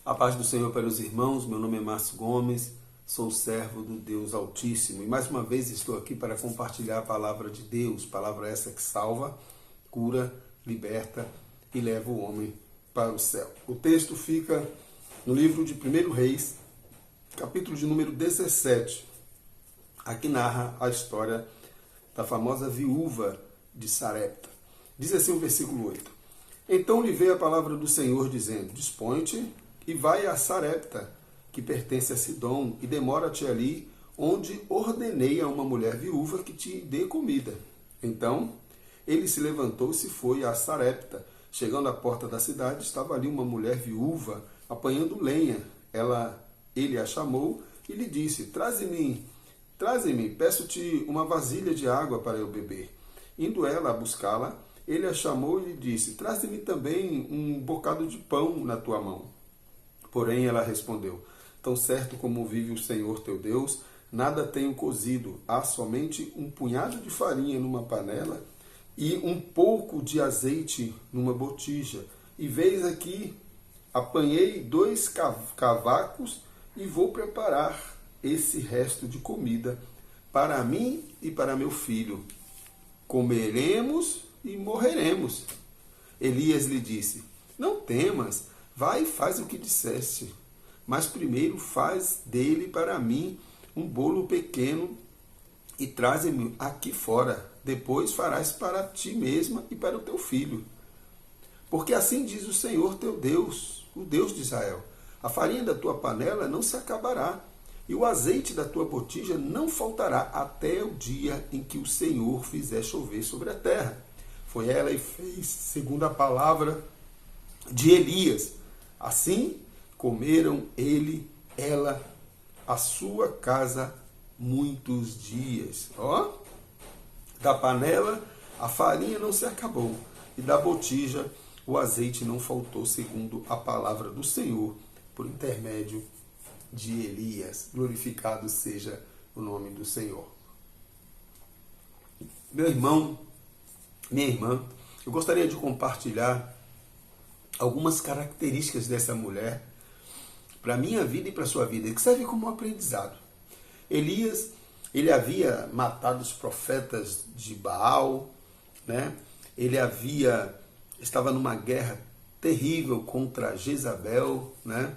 A paz do Senhor para os irmãos, meu nome é Márcio Gomes, sou servo do Deus Altíssimo e mais uma vez estou aqui para compartilhar a palavra de Deus, palavra essa que salva, cura, liberta e leva o homem para o céu. O texto fica no livro de 1 Reis, capítulo de número 17. Aqui narra a história da famosa viúva de Sarepta. Diz assim o versículo 8. Então lhe veio a palavra do Senhor dizendo, dispõe-te e vai a Sarepta, que pertence a Sidom, e demora-te ali, onde ordenei a uma mulher viúva que te dê comida. Então ele se levantou e se foi a Sarepta. Chegando à porta da cidade, estava ali uma mulher viúva apanhando lenha. Ele a chamou e lhe disse, traze-me, peço-te uma vasilha de água para eu beber. Indo ela a buscá-la, ele a chamou e lhe disse, traze-me também um bocado de pão na tua mão. Porém ela respondeu, tão certo como vive o Senhor teu Deus, nada tenho cozido, há somente um punhado de farinha numa panela e um pouco de azeite numa botija. E veis aqui, apanhei 2 cavacos e vou preparar esse resto de comida para mim e para meu filho. Comeremos e morreremos. Elias lhe disse, não temas, vai e faz o que disseste, mas primeiro faz dele para mim um bolo pequeno e traze-me aqui fora. Depois farás para ti mesma e para o teu filho. Porque assim diz o Senhor teu Deus, o Deus de Israel, a farinha da tua panela não se acabará, e o azeite da tua botija não faltará até o dia em que o Senhor fizer chover sobre a terra. Foi ela e fez, segundo a palavra de Elias. Assim comeram ele, ela, a sua casa muitos dias. Da panela a farinha não se acabou, e da botija o azeite não faltou, segundo a palavra do Senhor, por intermédio de Elias. Glorificado seja o nome do Senhor. Meu irmão, minha irmã, eu gostaria de compartilhar algumas características dessa mulher para a minha vida e para a sua vida, que serve como um aprendizado. Elias, ele havia matado os profetas de Baal, né? Ele estava numa guerra terrível contra Jezabel, né?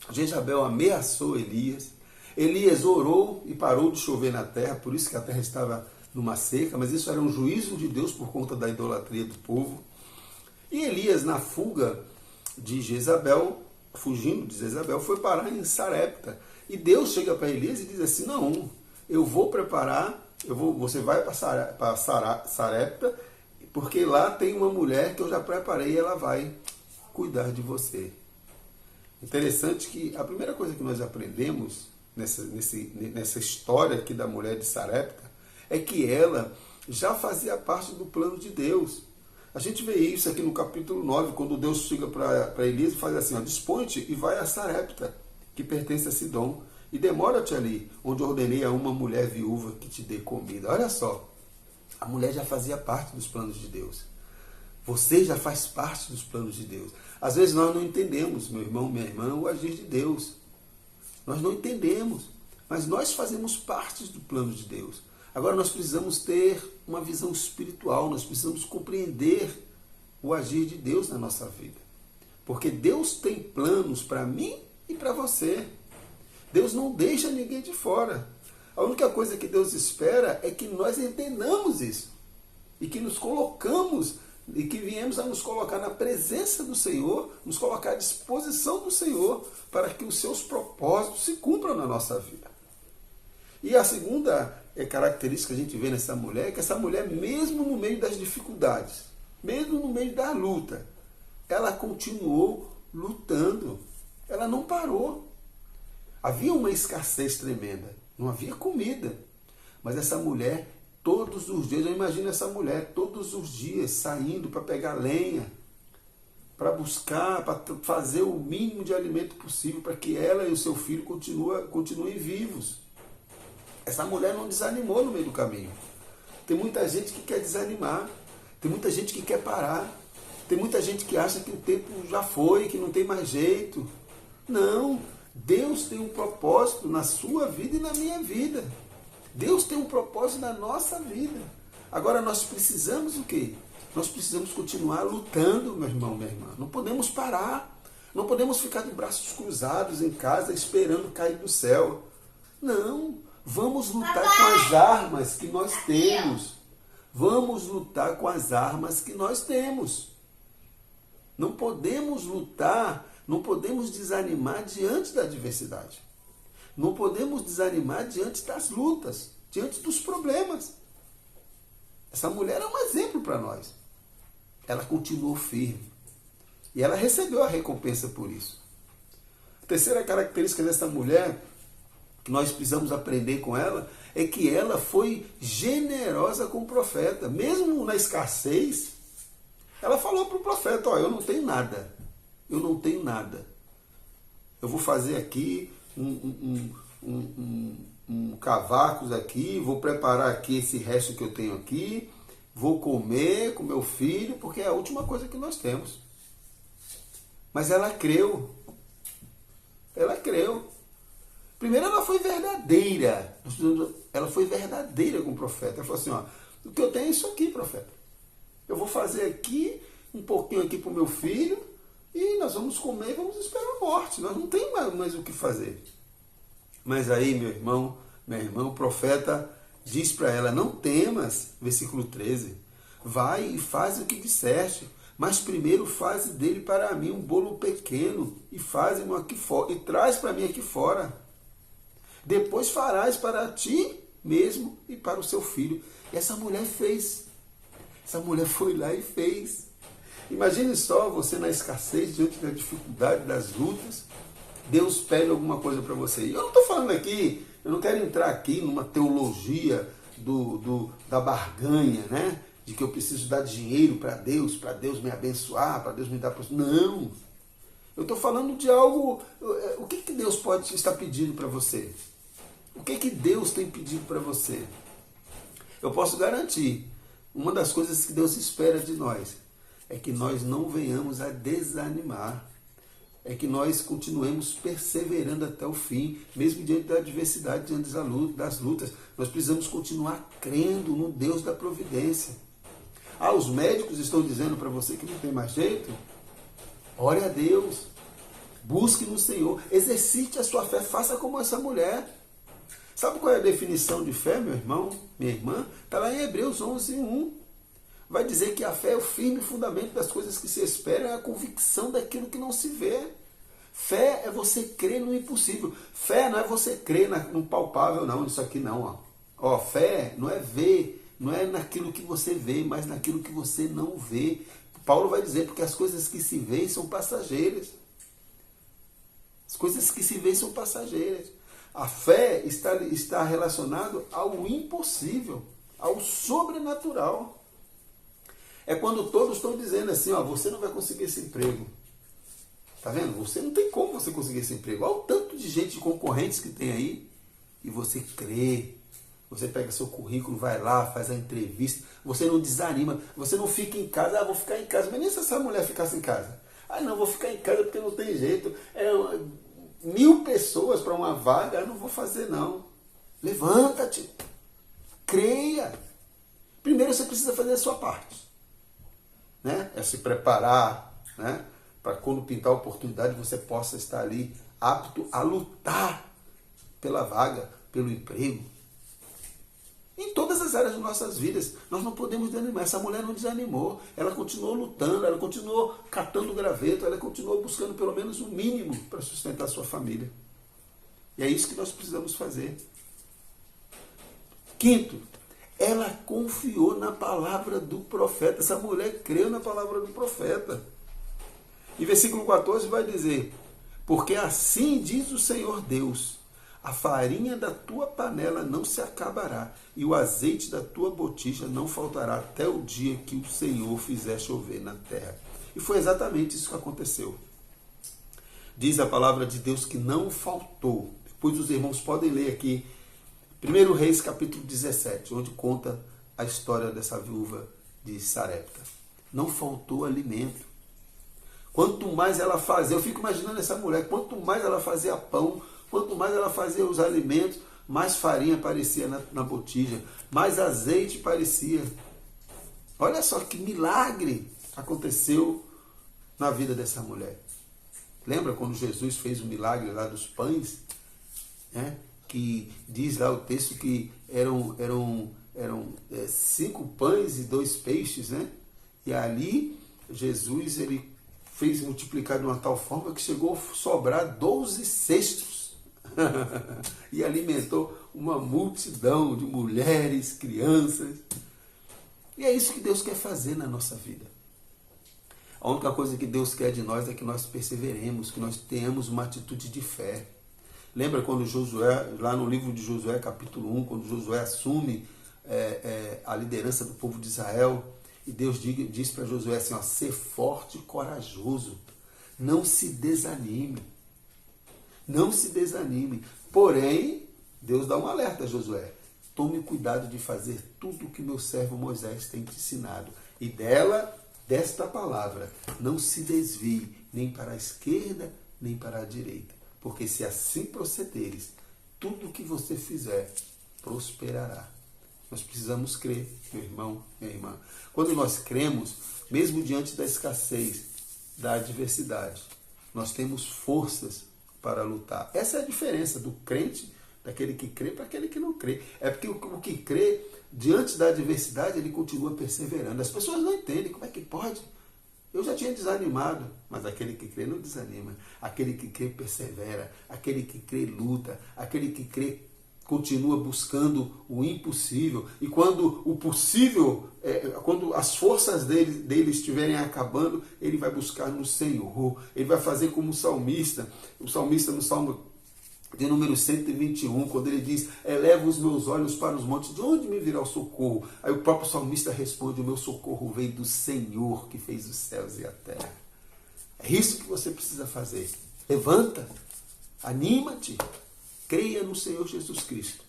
Jezabel ameaçou Elias. Elias orou e parou de chover na terra, por isso que a terra estava numa seca, mas isso era um juízo de Deus por conta da idolatria do povo. E Elias, na fuga de Jezabel, fugindo de Jezabel, foi parar em Sarepta. E Deus chega para Elias e diz assim, não, eu vou preparar, você vai para Sarepta, porque lá tem uma mulher que eu já preparei e ela vai cuidar de você. Interessante que a primeira coisa que nós aprendemos nessa história aqui da mulher de Sarepta é que ela já fazia parte do plano de Deus. A gente vê isso aqui no capítulo 9, quando Deus chega para Elias e faz assim, dispõe-te e vai a Sarepta, que pertence a Sidom, e demora-te ali, onde ordenei a uma mulher viúva que te dê comida. Olha só, a mulher já fazia parte dos planos de Deus. Você já faz parte dos planos de Deus. Às vezes nós não entendemos, meu irmão, minha irmã, o agir de Deus. Nós não entendemos, mas nós fazemos parte do plano de Deus. Agora nós precisamos ter uma visão espiritual, nós precisamos compreender o agir de Deus na nossa vida. Porque Deus tem planos para mim e para você. Deus não deixa ninguém de fora. A única coisa que Deus espera é que nós entendamos isso. E que nos colocamos, e que viemos a nos colocar na presença do Senhor, nos colocar à disposição do Senhor, para que os seus propósitos se cumpram na nossa vida. E a segunda característica que a gente vê nessa mulher é que essa mulher, mesmo no meio das dificuldades, mesmo no meio da luta, ela continuou lutando. Ela não parou. Havia uma escassez tremenda. Não havia comida. Mas essa mulher, todos os dias, eu imagino essa mulher, todos os dias, saindo para pegar lenha, para buscar, para fazer o mínimo de alimento possível para que ela e o seu filho continuem vivos. Essa mulher não desanimou no meio do caminho. Tem muita gente que quer desanimar. Tem muita gente que quer parar. Tem muita gente que acha que o tempo já foi, que não tem mais jeito. Não, Deus tem um propósito na sua vida e na minha vida. Deus tem um propósito na nossa vida. Agora nós precisamos o quê? Nós precisamos continuar lutando, meu irmão, minha irmã. Não podemos parar. Não podemos ficar de braços cruzados em casa esperando cair do céu. Não. Vamos lutar com as armas que nós temos. Vamos lutar com as armas que nós temos. Não podemos lutar, não podemos desanimar diante da adversidade. Não podemos desanimar diante das lutas, diante dos problemas. Essa mulher é um exemplo para nós. Ela continuou firme. E ela recebeu a recompensa por isso. A terceira característica dessa mulher, que nós precisamos aprender com ela, é que ela foi generosa com o profeta. Mesmo na escassez, ela falou para o profeta, eu não tenho nada. Eu não tenho nada. Eu vou fazer aqui cavacos aqui, vou preparar aqui esse resto que eu tenho aqui, vou comer com meu filho, porque é a última coisa que nós temos. Mas ela creu. Ela creu. Primeiro ela foi verdadeira. Ela foi verdadeira com o profeta. Ela falou assim, o que eu tenho é isso aqui, profeta. Eu vou fazer aqui, um pouquinho aqui para o meu filho, e nós vamos comer e vamos esperar a morte. Nós não temos mais o que fazer. Mas aí, meu irmão, minha irmã, o profeta diz para ela, não temas, versículo 13, vai e faz o que disseste, mas primeiro faze dele para mim um bolo pequeno e faze-no aqui fora, e traz para mim aqui fora. Depois farás para ti mesmo e para o seu filho. E essa mulher fez. Essa mulher foi lá e fez. Imagine só você na escassez, diante da dificuldade, das lutas, Deus pede alguma coisa para você. E eu não estou falando aqui, eu não quero entrar aqui numa teologia da barganha, né? De que eu preciso dar dinheiro para Deus me abençoar, para Deus me dar... Não! Eu estou falando de algo... O que Deus pode estar pedindo para você? O que Deus tem pedido para você? Eu posso garantir, uma das coisas que Deus espera de nós é que nós não venhamos a desanimar, é que nós continuemos perseverando até o fim, mesmo diante da adversidade, diante das lutas. Nós precisamos continuar crendo no Deus da providência. Os médicos estão dizendo para você que não tem mais jeito? Ore a Deus, busque no Senhor, exercite a sua fé, faça como essa mulher. Sabe qual é a definição de fé, meu irmão, minha irmã? Está lá em Hebreus 11:1. Vai dizer que a fé é o firme fundamento das coisas que se esperam, é a convicção daquilo que não se vê. Fé é você crer no impossível. Fé não é você crer no palpável, não, isso aqui não. Fé não é ver, não é naquilo que você vê, mas naquilo que você não vê. Paulo vai dizer, porque as coisas que se veem são passageiras. As coisas que se veem são passageiras. A fé está relacionada ao impossível, ao sobrenatural. É quando todos estão dizendo assim, você não vai conseguir esse emprego. Tá vendo? Você não tem como você conseguir esse emprego. Olha o tanto de gente, de concorrentes que tem aí. E você crê. Você pega seu currículo, vai lá, faz a entrevista. Você não desanima. Você não fica em casa. Vou ficar em casa. Mas nem se essa mulher ficasse em casa. Não, vou ficar em casa porque não tem jeito. 1000 pessoas para uma vaga. Eu não vou fazer, não. Levanta-te. Creia. Primeiro você precisa fazer a sua parte. Né? É se preparar, né? Para quando pintar a oportunidade você possa estar ali apto a lutar pela vaga, pelo emprego. Em todas as áreas de nossas vidas, nós não podemos desanimar. Essa mulher não desanimou, ela continuou lutando, ela continuou catando graveto, ela continuou buscando pelo menos o mínimo para sustentar a sua família. E é isso que nós precisamos fazer. Quinto, ela confiou na palavra do profeta. Essa mulher creu na palavra do profeta. E versículo 14 vai dizer, porque assim diz o Senhor Deus, a farinha da tua panela não se acabará, e o azeite da tua botija não faltará até o dia que o Senhor fizer chover na terra. E foi exatamente isso que aconteceu. Diz a palavra de Deus que não faltou. Depois os irmãos podem ler aqui, 1 Reis capítulo 17, onde conta a história dessa viúva de Sarepta. Não faltou alimento. Quanto mais ela fazia, eu fico imaginando essa mulher, quanto mais ela fazia pão, quanto mais ela fazia os alimentos, mais farinha aparecia na botija, mais azeite parecia. Olha só que milagre aconteceu na vida dessa mulher. Lembra quando Jesus fez o milagre lá dos pães? Né? Que diz lá o texto que eram 5 pães e 2 peixes, né? E ali Jesus ele fez multiplicar de uma tal forma que chegou a sobrar 12 cestos. E alimentou uma multidão de mulheres, crianças. E é isso que Deus quer fazer na nossa vida. A única coisa que Deus quer de nós é que nós perseveremos, que nós tenhamos uma atitude de fé. Lembra quando Josué, lá no livro de Josué, capítulo 1, quando Josué assume a liderança do povo de Israel, e Deus diz para Josué assim, ó, ser forte e corajoso, não se desanime, não se desanime. Porém, Deus dá um alerta a Josué, tome cuidado de fazer tudo o que meu servo Moisés tem te ensinado, e desta palavra, não se desvie nem para a esquerda, nem para a direita, porque se assim procederes, tudo o que você fizer prosperará. Nós precisamos crer, meu irmão, minha irmã. Quando nós cremos, mesmo diante da escassez, da adversidade, nós temos forças para lutar. Essa é a diferença do crente, daquele que crê, para aquele que não crê. É porque o que crê, diante da adversidade, ele continua perseverando. As pessoas não entendem como é que pode. Eu já tinha desanimado, mas aquele que crê não desanima. Aquele que crê persevera, aquele que crê luta, aquele que crê continua buscando o impossível. E quando o possível, quando as forças dele estiverem acabando, ele vai buscar no Senhor. Ele vai fazer como o salmista no Salmo de número 121, quando ele diz, eleva os meus olhos para os montes, de onde me virá o socorro? Aí o próprio salmista responde, o meu socorro veio do Senhor, que fez os céus e a terra. É isso que você precisa fazer. Levanta, anima-te, creia no Senhor Jesus Cristo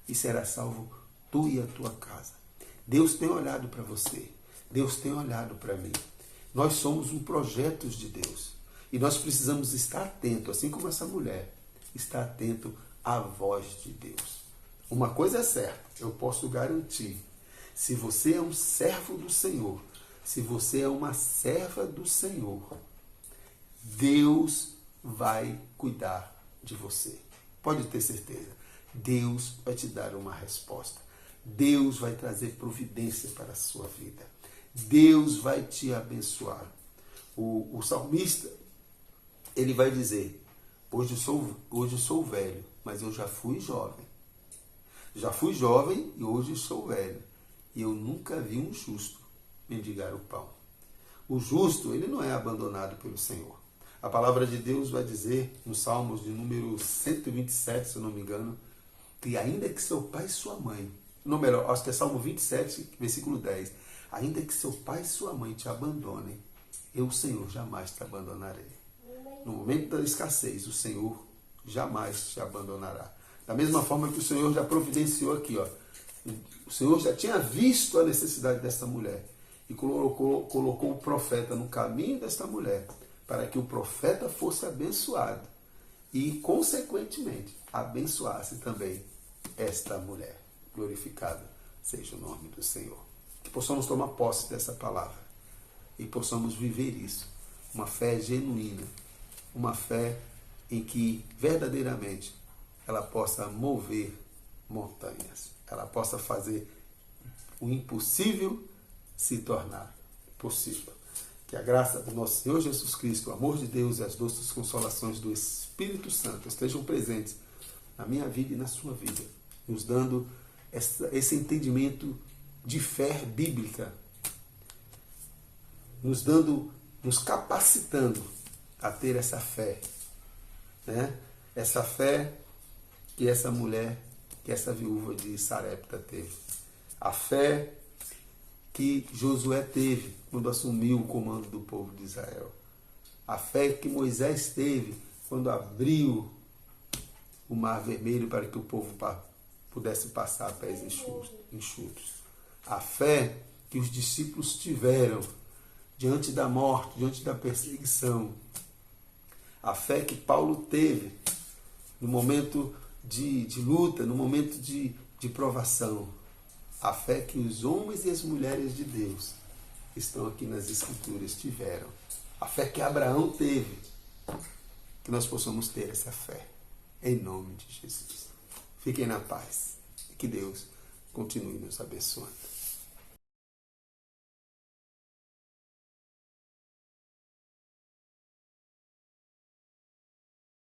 e será salvo tu e a tua casa. Deus tem olhado para você, Deus tem olhado para mim. Nós somos um projeto de Deus e nós precisamos estar atentos, assim como essa mulher, está atento à voz de Deus. Uma coisa é certa, eu posso garantir, se você é um servo do Senhor, se você é uma serva do Senhor, Deus vai cuidar de você. Pode ter certeza, Deus vai te dar uma resposta. Deus vai trazer providência para a sua vida. Deus vai te abençoar. O salmista, ele vai dizer, hoje eu sou velho, mas eu já fui jovem. Já fui jovem e hoje sou velho. E eu nunca vi um justo mendigar o pão. O justo, ele não é abandonado pelo Senhor. A palavra de Deus vai dizer, no Salmos de número 127, se eu não me engano, que ainda que seu pai e sua mãe, não, melhor, acho que é Salmo 27, versículo 10, ainda que seu pai e sua mãe te abandonem, eu, Senhor, jamais te abandonarei. No momento da escassez, o Senhor jamais te abandonará. Da mesma forma que o Senhor já providenciou aqui, ó, o Senhor já tinha visto a necessidade desta mulher e colocou o profeta no caminho desta mulher para que o profeta fosse abençoado e, consequentemente, abençoasse também esta mulher. Glorificado seja o nome do Senhor. Que possamos tomar posse dessa palavra e possamos viver isso. Uma fé genuína, uma fé em que verdadeiramente ela possa mover montanhas, ela possa fazer o impossível se tornar possível. Que a graça do nosso Senhor Jesus Cristo, o amor de Deus e as doces consolações do Espírito Santo estejam presentes na minha vida e na sua vida, nos dando esse entendimento de fé bíblica, nos capacitando a ter essa fé, né? Essa fé que essa mulher, que essa viúva de Sarepta teve. A fé que Josué teve quando assumiu o comando do povo de Israel. A fé que Moisés teve quando abriu o Mar Vermelho para que o povo pudesse passar a pés enxutos. A fé que os discípulos tiveram diante da morte, diante da perseguição. A fé que Paulo teve no momento de luta, no momento de provação. A fé que os homens e as mulheres de Deus que estão aqui nas Escrituras tiveram. A fé que Abraão teve. Que nós possamos ter essa fé. Em nome de Jesus. Fiquem na paz. E que Deus continue nos abençoando.